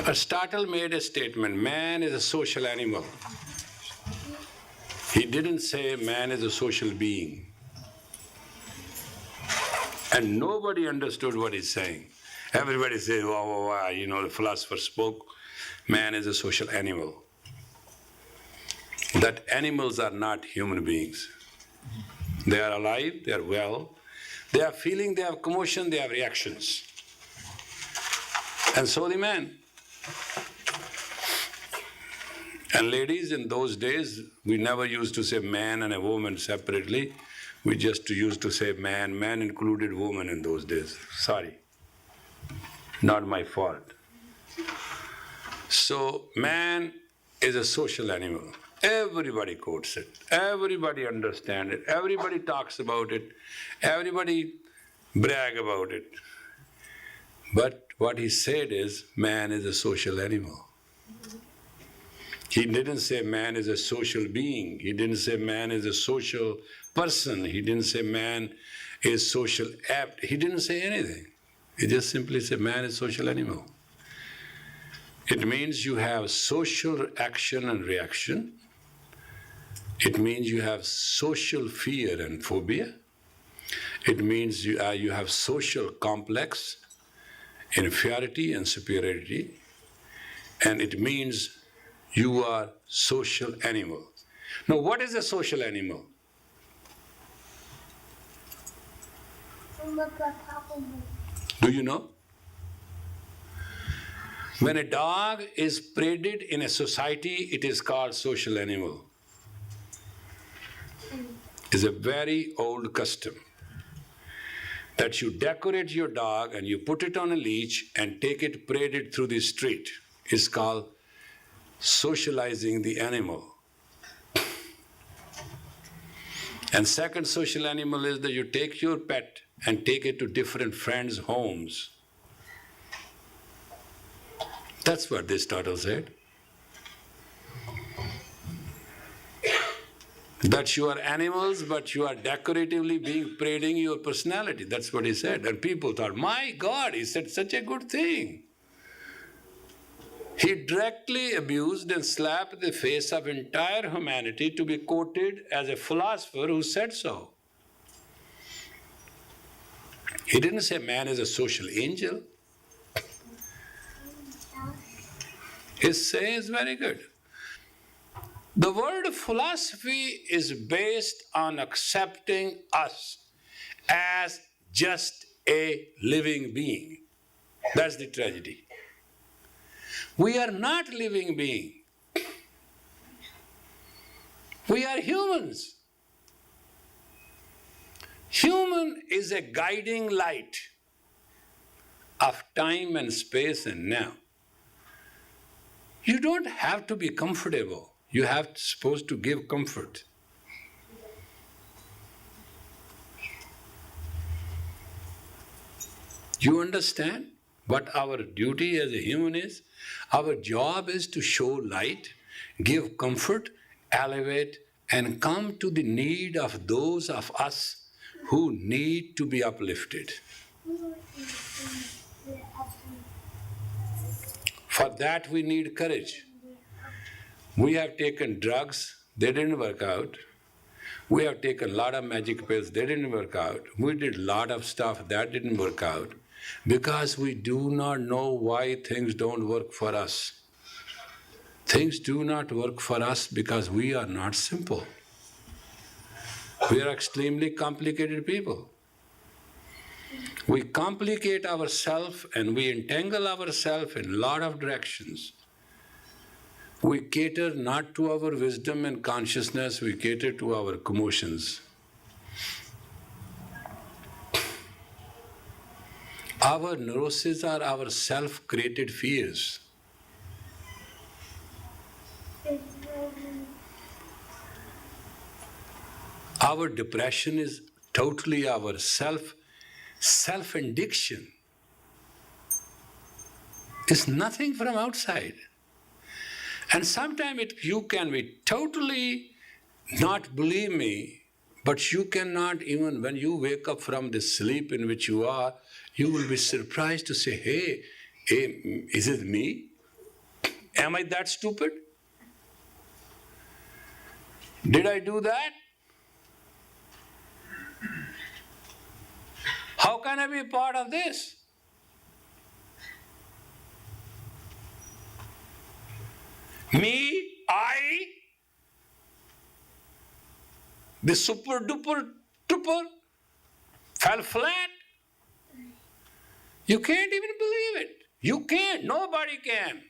Aristotle made a statement, man is a social animal. He didn't say man is a social being. And nobody understood what he's saying. Everybody says, wow, wow, wow, you know, the philosopher spoke, man is a social animal. That animals are not human beings. They are alive, they are well, they have feeling, they have commotion, they have reactions. And so the man. And ladies, in those days, we never used to say man and a woman separately. We just used to say man. Man included woman in those days. Sorry. Not my fault. So, man is a social animal. Everybody quotes it. Everybody understands it. Everybody talks about it. Everybody brag about it. But what he said is, man is a social animal. He didn't say man is a social being. He didn't say man is a social person. He didn't say man is social apt. He didn't say anything. He just simply said man is a social animal. It means you have social action and reaction. It means you have social fear and phobia. It means you have social complex, inferiority and superiority. And it means you are social animal. Now, what is a social animal? Do you know? When a dog is paraded in a society, it is called social animal. It's a very old custom that you decorate your dog and you put it on a leash and take it paraded through the street. It's called socializing the animal. And second social animal is that you take your pet and take it to different friends' homes. That's what this turtle said. That you are animals, but you are decoratively parading your personality. That's what he said. And people thought, my God, he said such a good thing. He directly abused and slapped the face of entire humanity to be quoted as a philosopher who said so. He didn't say man is a social angel. His saying is very good. The word philosophy is based on accepting us as just a living being. That's the tragedy. We are not living beings. We are humans. Human is a guiding light of time and space and now. You don't have to be comfortable. You have supposed to give comfort. You understand what our duty as a human is? Our job is to show light, give comfort, elevate, and come to the need of those of us who need to be uplifted. For that we need courage. We have taken drugs, they didn't work out. We have taken a lot of magic pills, they didn't work out. We did a lot of stuff, that didn't work out. Because we do not know why things don't work for us. Things do not work for us because we are not simple. We are extremely complicated people. We complicate ourselves and we entangle ourselves in a lot of directions. We cater not to our wisdom and consciousness, we cater to our commotions. Our neuroses are our self-created fears. Our depression is totally our self-addiction. It's nothing from outside. And sometimes you can be totally not believe me, but you cannot even, when you wake up from the sleep in which you are, you will be surprised to say, hey, is it me? Am I that stupid? Did I do that? How can I be part of this? Me, the super duper trooper, fell flat. You can't even believe it. You can't. Nobody can.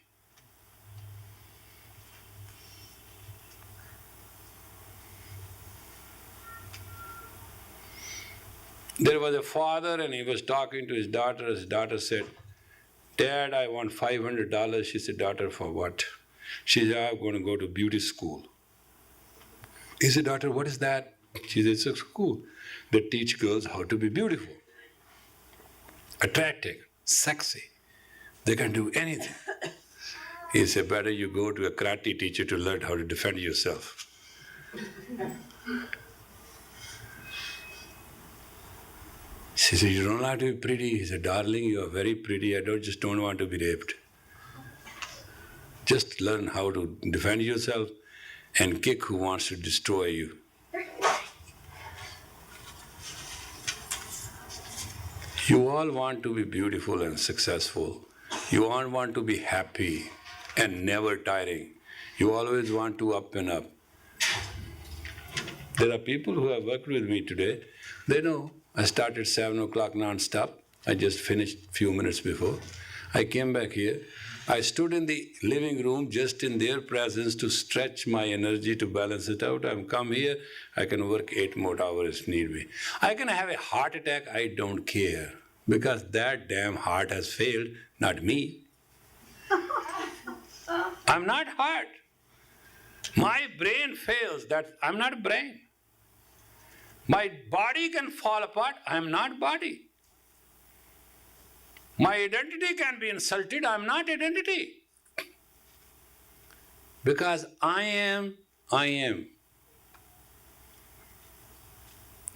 There was a father and he was talking to his daughter. His daughter said, Dad, I want $500. She said, daughter, for what? She said, I'm going to go to beauty school. He said, daughter, what is that? She said, it's a school that teach girls how to be beautiful, attractive, sexy. They can do anything. He said, better you go to a karate teacher to learn how to defend yourself. She said, you don't have to be pretty. He said, darling, you are very pretty. I just don't want to be raped. Just learn how to defend yourself and kick who wants to destroy you. You all want to be beautiful and successful. You all want to be happy and never tiring. You always want to up and up. There are people who have worked with me today. They know I started 7 o'clock non-stop. I just finished a few minutes before. I came back here. I stood in the living room just in their presence to stretch my energy to balance it out. I'm come here, I can work 8 more hours if need be. I can have a heart attack, I don't care. Because that damn heart has failed, not me. I'm not heart. My brain fails, I'm not brain. My body can fall apart, I'm not body. My identity can be insulted, I'm not identity. Because I am.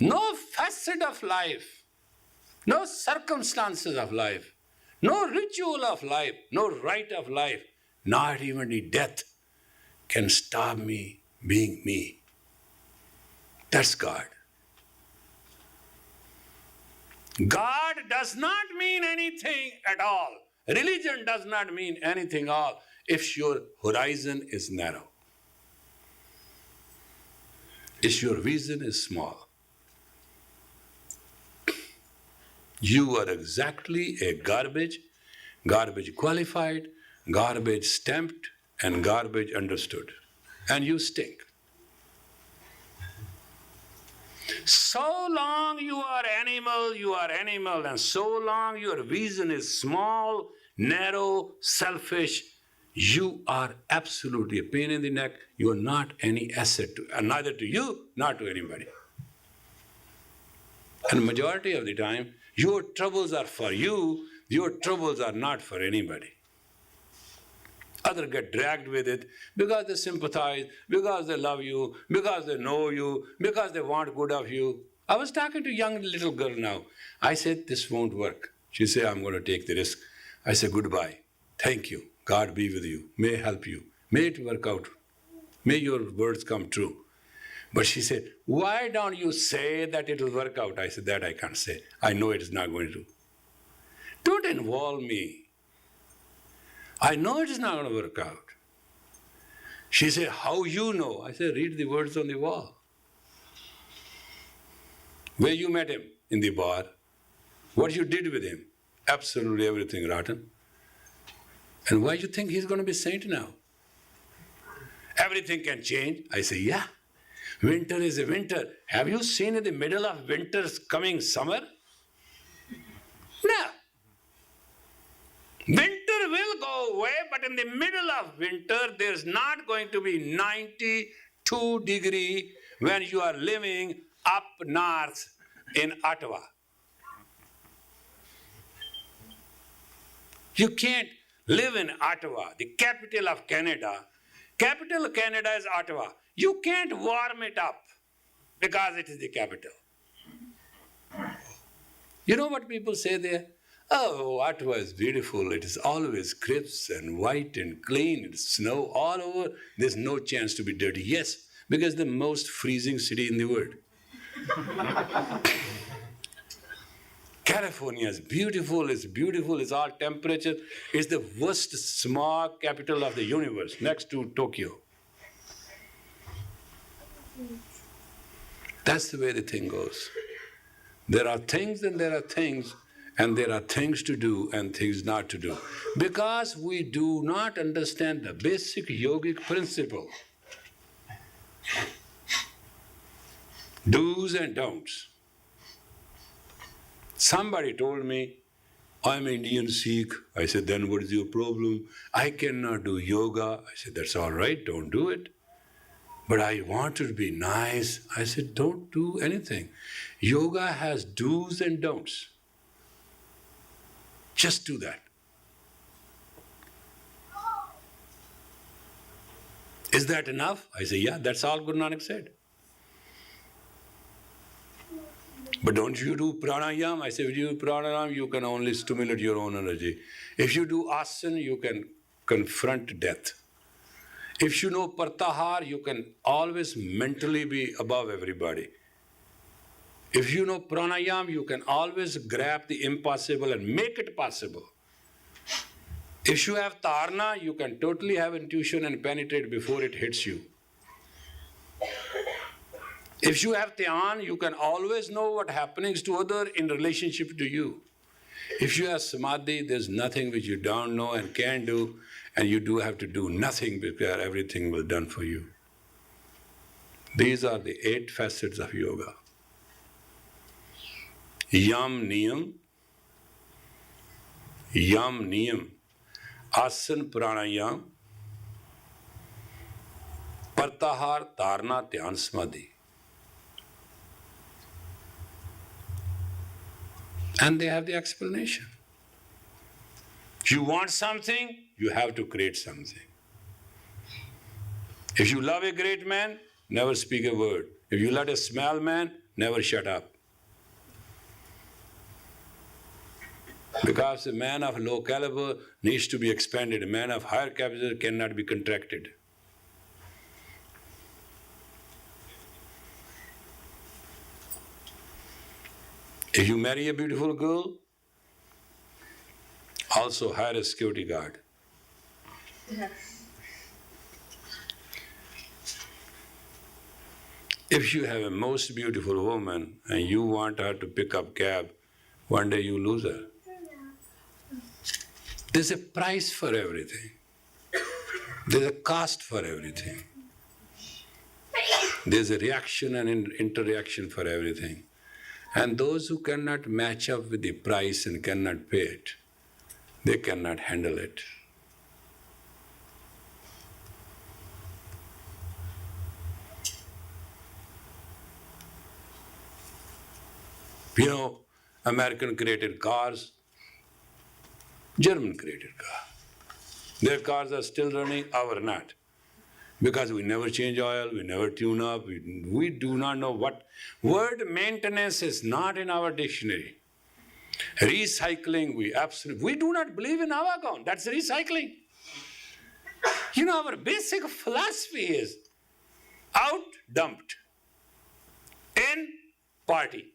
No facet of life, no circumstances of life, no ritual of life, no rite of life, not even the death can stop me being me. That's God. God does not mean anything at all. Religion does not mean anything at all if your horizon is narrow. If your vision is small. You are exactly a garbage qualified, garbage stamped, and garbage understood. And you stink. So long you are animal, and so long your vision is small, narrow, selfish, you are absolutely a pain in the neck. You are not any asset, neither to you, not to anybody. And majority of the time, your troubles are for you, your troubles are not for anybody. Others get dragged with it because they sympathize, because they love you, because they know you, because they want good of you. I was talking to a young little girl now. I said, this won't work. She said, I'm going to take the risk. I said, goodbye. Thank you. God be with you. May help you. May it work out. May your words come true. But she said, why don't you say that it will work out? I said, that I can't say. I know it is not going to. Don't involve me. I know it is not going to work out. She said, how you know? I said, read the words on the wall. Where you met him? In the bar. What you did with him? Absolutely everything rotten. And why you think he's going to be saint now? Everything can change. I say, yeah. Winter is a winter. Have you seen in the middle of winter's coming summer? No. Winter will go away, but in the middle of winter, there's not going to be 92 degrees when you are living up north in Ottawa. You can't live in Ottawa, the capital of Canada. Capital of Canada is Ottawa. You can't warm it up because it is the capital. You know what people say there? Oh, what was beautiful. It is always crisp and white and clean. It's snow all over. There's no chance to be dirty. Yes, because the most freezing city in the world. California is beautiful, it's all temperature. It's the worst smog capital of the universe, next to Tokyo. That's the way the thing goes. There are things and there are things, and there are things to do and things not to do. Because we do not understand the basic yogic principle. Do's and don'ts. Somebody told me, I'm Indian Sikh. I said, then what is your problem? I cannot do yoga. I said, that's all right, don't do it. But I want to be nice. I said, don't do anything. Yoga has do's and don'ts. Just do that. Is that enough? I say, yeah, that's all Guru Nanak said. But don't you do pranayam? I say, if you do pranayam, you can only stimulate your own energy. If you do asana, you can confront death. If you know partahar, you can always mentally be above everybody. If you know pranayam, you can always grab the impossible and make it possible. If you have tarna, you can totally have intuition and penetrate before it hits you. If you have dhyan, you can always know what happenings to other in relationship to you. If you have samadhi, there's nothing which you don't know and can't do, and you do have to do nothing because everything will be done for you. These are the 8 facets of yoga. Yam niyam, asan pranayam, partahar, tarna, dhyan, samadhi. And they have the explanation. If you want something, you have to create something. If you love a great man, never speak a word. If you love a small man, never shut up. Because a man of low caliber needs to be expanded. A man of higher caliber cannot be contracted. If you marry a beautiful girl, also hire a security guard. If you have a most beautiful woman and you want her to pick up cab, one day you lose her. There's a price for everything. There's a cost for everything. There's a reaction and interaction for everything. And those who cannot match up with the price and cannot pay it, they cannot handle it. You know, American created cars, German created cars. Their cars are still running, ours not. Because we never change oil, we never tune up, we do not know what. Word maintenance is not in our dictionary. Recycling, we do not believe in Avagon, that's recycling. You know, our basic philosophy is out, dumped, in, party.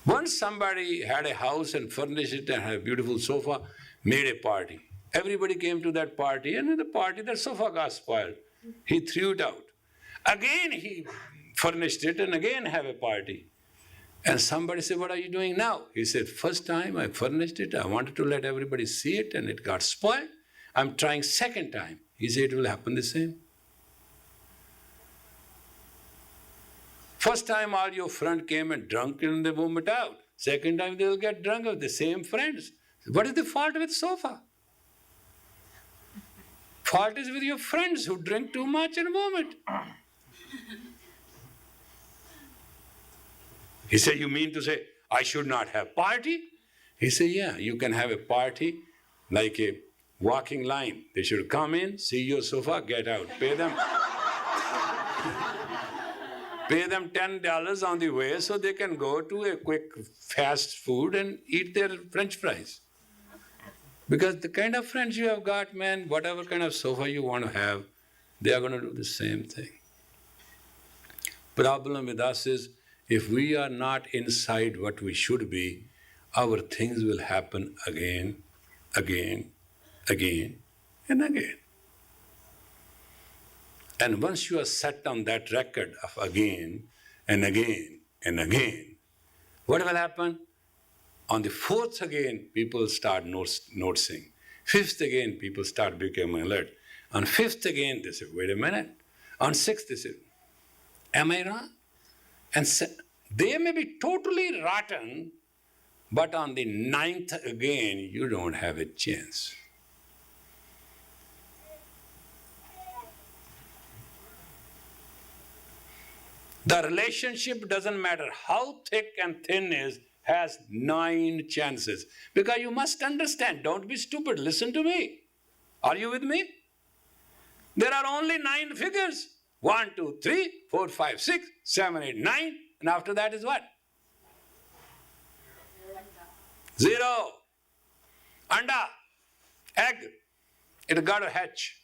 Once somebody had a house and furnished it and had a beautiful sofa, made a party. Everybody came to that party, and in the party, the sofa got spoiled. He threw it out. Again, he furnished it and again have a party. And somebody said, what are you doing now? He said, first time I furnished it, I wanted to let everybody see it and it got spoiled. I'm trying second time. He said, it will happen the same. First time all your friends came and drunk and they vomit out. Second time they will get drunk with the same friends. What is the fault with sofa? Fault is with your friends who drink too much and vomit. He said, you mean to say, I should not have party? He said, yeah, you can have a party like a walking line. They should come in, see your sofa, get out, pay them. Pay them $10 on the way so they can go to a quick fast food and eat their French fries. Because the kind of friends you have got, man, whatever kind of sofa you want to have, they are going to do the same thing. Problem with us is, if we are not inside what we should be, our things will happen again, again, again, and again. And once you are set on that record of again and again and again, what will happen? On the fourth again, people start noticing. Fifth again, people start becoming alert. On fifth again, they say, wait a minute. On sixth, they say, am I wrong? And they may be totally rotten, but on the ninth again, you don't have a chance. The relationship doesn't matter how thick and thin is, has 9 chances. Because you must understand, don't be stupid, listen to me. Are you with me? There are only 9 figures. 1, 2, 3, 4, 5, 6, 7, 8, 9. And after that is what? 0. Anda. Egg. It got to hatch.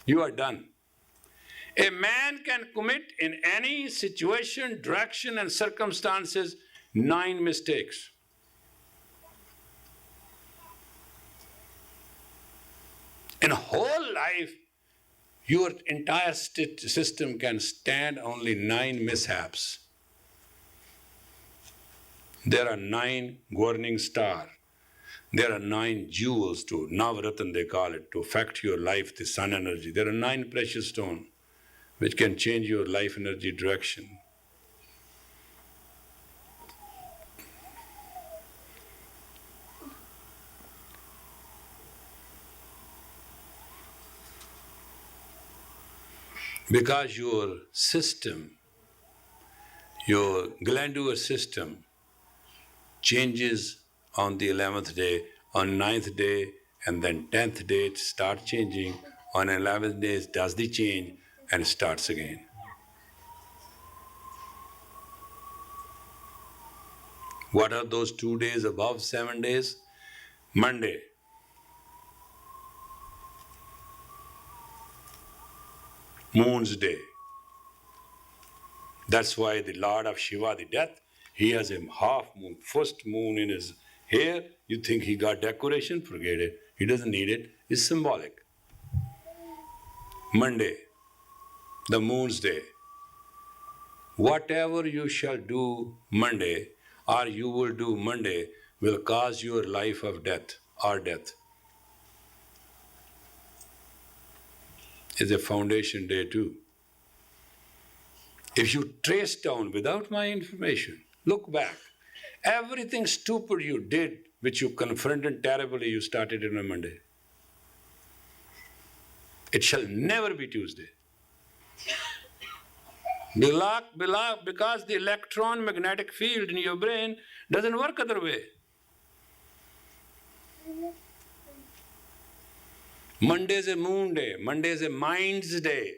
You are done. A man can commit in any situation, direction, and circumstances 9 mistakes. In whole life, your entire system can stand only 9 mishaps. There are 9 warning stars. There are 9 jewels to Navaratna, they call it, to affect your life, the sun energy. There are 9 precious stones which can change your life energy direction. Because your system, your glandular system, changes on the 11th day, on 9th day, and then 10th day it starts changing. On 11th day it does the change and starts again. What are those 2 days above 7 days? Monday. Moon's day. That's why the Lord of Shiva, the death, he has a half moon, first moon in his hair. You think he got decoration? Forget it. He doesn't need it. It's symbolic. Monday, the moon's day. Whatever you shall do Monday, or you will do Monday, will cause your life of death or death. It's a foundation day too. If you trace down without my information, look back, everything stupid you did, which you confronted terribly, you started on a Monday. It shall never be Tuesday. Because the electron magnetic field in your brain doesn't work other way. Monday is a moon day. Monday is a mind's day.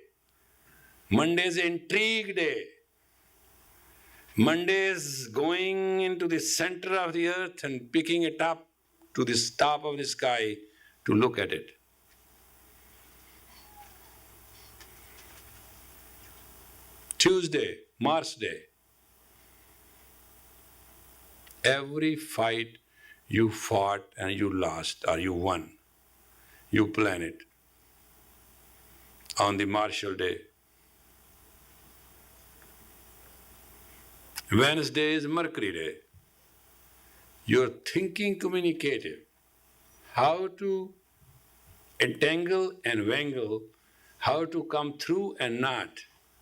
Monday is an intrigue day. Monday is going into the center of the earth and picking it up to the top of the sky to look at it. Tuesday, Mars day. Every fight you fought and you lost or you won, you plan it on the martial day. Wednesday is Mercury day. You're thinking communicative. How to entangle and wangle, how to come through and not,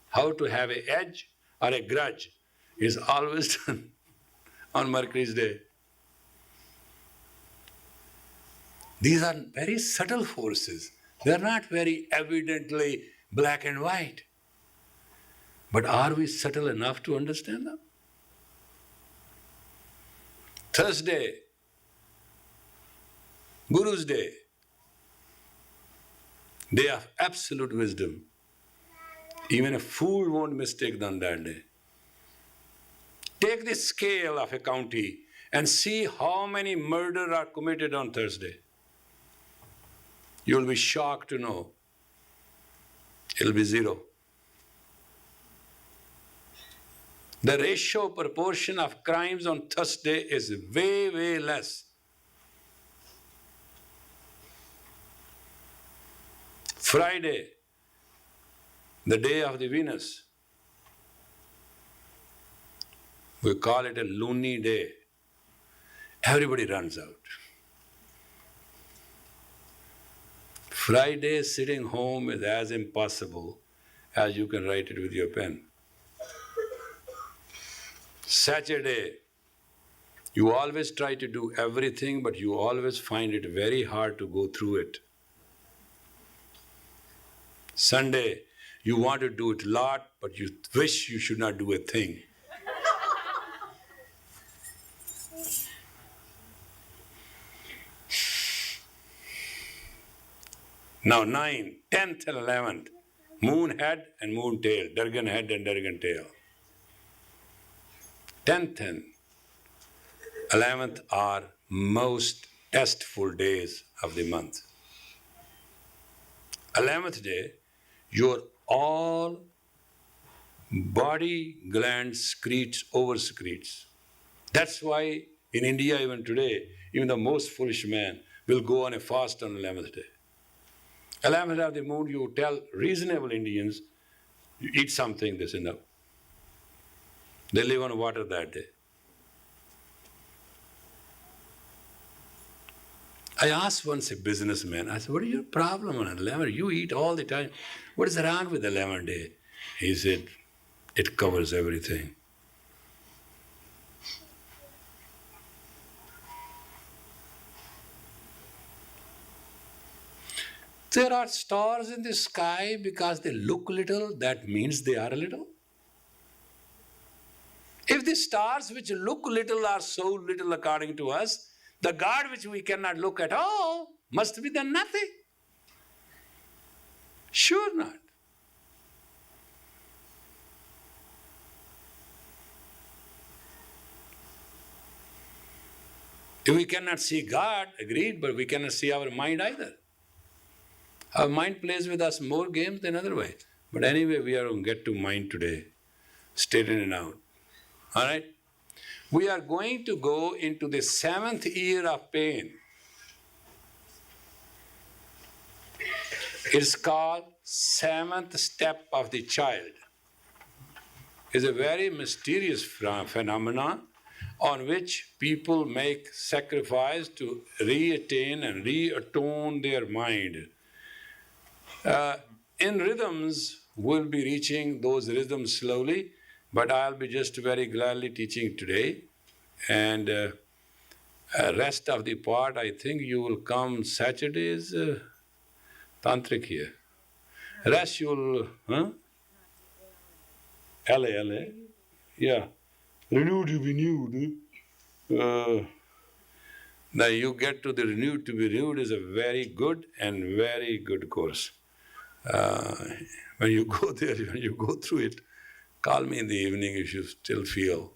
how to have an edge or a grudge is always done on Mercury's day. These are very subtle forces. They are not very evidently black and white. But are we subtle enough to understand them? Thursday, Guru's day of absolute wisdom. Even a fool won't mistake on that day. Take the scale of a county and see how many murders are committed on Thursday. You'll be shocked to know it'll be zero. The ratio proportion of crimes on Thursday is way, way less. Friday, the day of the Venus, we call it a loony day. Everybody runs out. Friday sitting home is as impossible as you can write it with your pen. Saturday, you always try to do everything, but you always find it very hard to go through it. Sunday, you want to do it a lot, but you wish you should not do a thing. Now 9, 10th and 11th, moon head and moon tail, Durgan head and Durgan tail. 10th and 11th are most testful days of the month. 11th day, your all body glands oversecretes. That's why in India even today, even the most foolish man will go on a fast on 11th day. 11th of the moon, you tell reasonable Indians, you eat something, they say no. They live on water that day. I asked once a businessman, I said, what is your problem on 11th? You eat all the time. What is wrong with 11th day? He said, it covers everything. There are stars in the sky because they look little, that means they are little. If the stars which look little are so little according to us, the God which we cannot look at all must be the nothing. Sure not. If we cannot see God, agreed, but we cannot see our mind either. Our mind plays with us more games than otherwise. But anyway, we are going to get to mind today. Straighten it out. All right? We are going to go into the 7th year of pain. It's called 7th step of the child. It's a very mysterious phenomenon on which people make sacrifice to reattain and reatone their mind. In rhythms, we'll be reaching those rhythms slowly, but I'll be just very gladly teaching today. And rest of the part, I think you will come Saturdays, Tantric here. Rest you'll, LA, yeah. Renewed to be renewed. Now you get to the renewed to be renewed is a very good and very good course. When you go there, when you go through it, call me in the evening if you still feel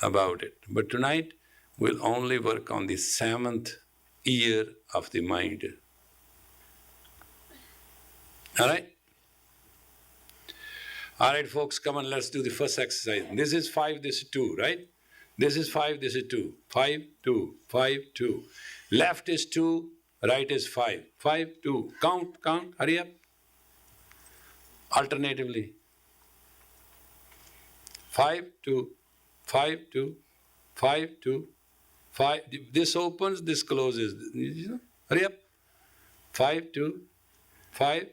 about it. But tonight, we'll only work on the 7th year of the mind. All right? All right, folks, come on, let's do the first exercise. This is 5, this is 2, right? This is 5, this is 2. 5, 2, 5, 2. Left is 2, right is 5. 5, 2. Count, hurry up. Alternatively. 5, 2, 5, 2, 5, 2, 5. This opens, this closes. Hurry up. 5, 2, 5,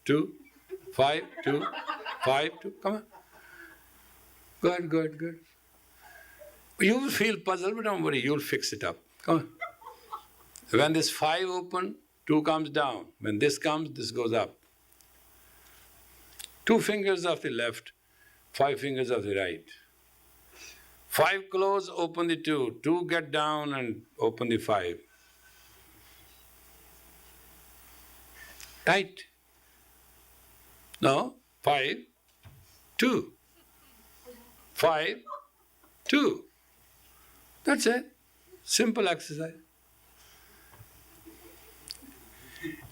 2, 5, 2, 5, 2. Come on. Good. You will feel puzzled, but don't worry, you'll fix it up. Come on. When this 5 open, 2 comes down. When this comes, this goes up. 2 fingers of the left, 5 fingers of the right. 5 close, open the 2. 2 get down and open the 5. Tight. No? 5, 2. 5, 2. That's it. Simple exercise.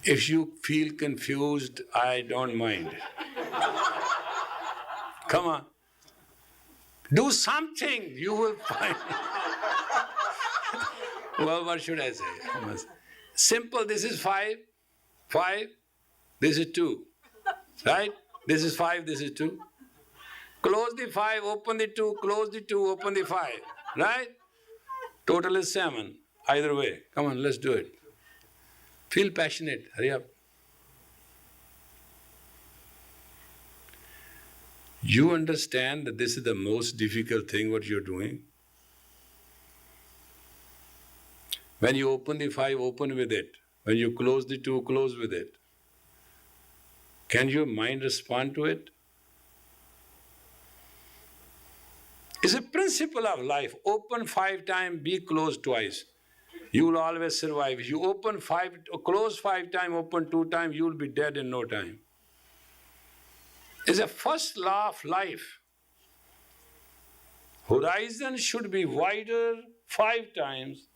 If you feel confused, I don't mind. Come on. Do something, you will find. Well, what should I say? Simple, this is 5, 5, this is 2. Right? This is 5, this is 2. Close the 5, open the 2, close the 2, open the 5. Right? Total is 7. Either way. Come on, let's do it. Feel passionate. Hurry up. You understand that this is the most difficult thing what you're doing? When you open the 5, open with it. When you close the 2, close with it. Can your mind respond to it? It's a principle of life. Open 5 times, be closed twice. You will always survive. If you open 5, close 5 times, open 2 times, you will be dead in no time. It's a first law of life. Horizon should be wider 5 times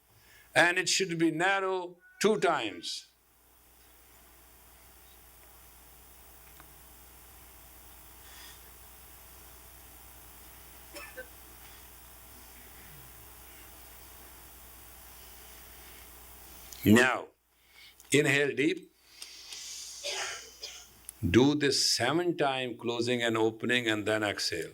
and it should be narrow 2 times. Now, inhale deep. Do this 7 times, closing and opening, and then exhale.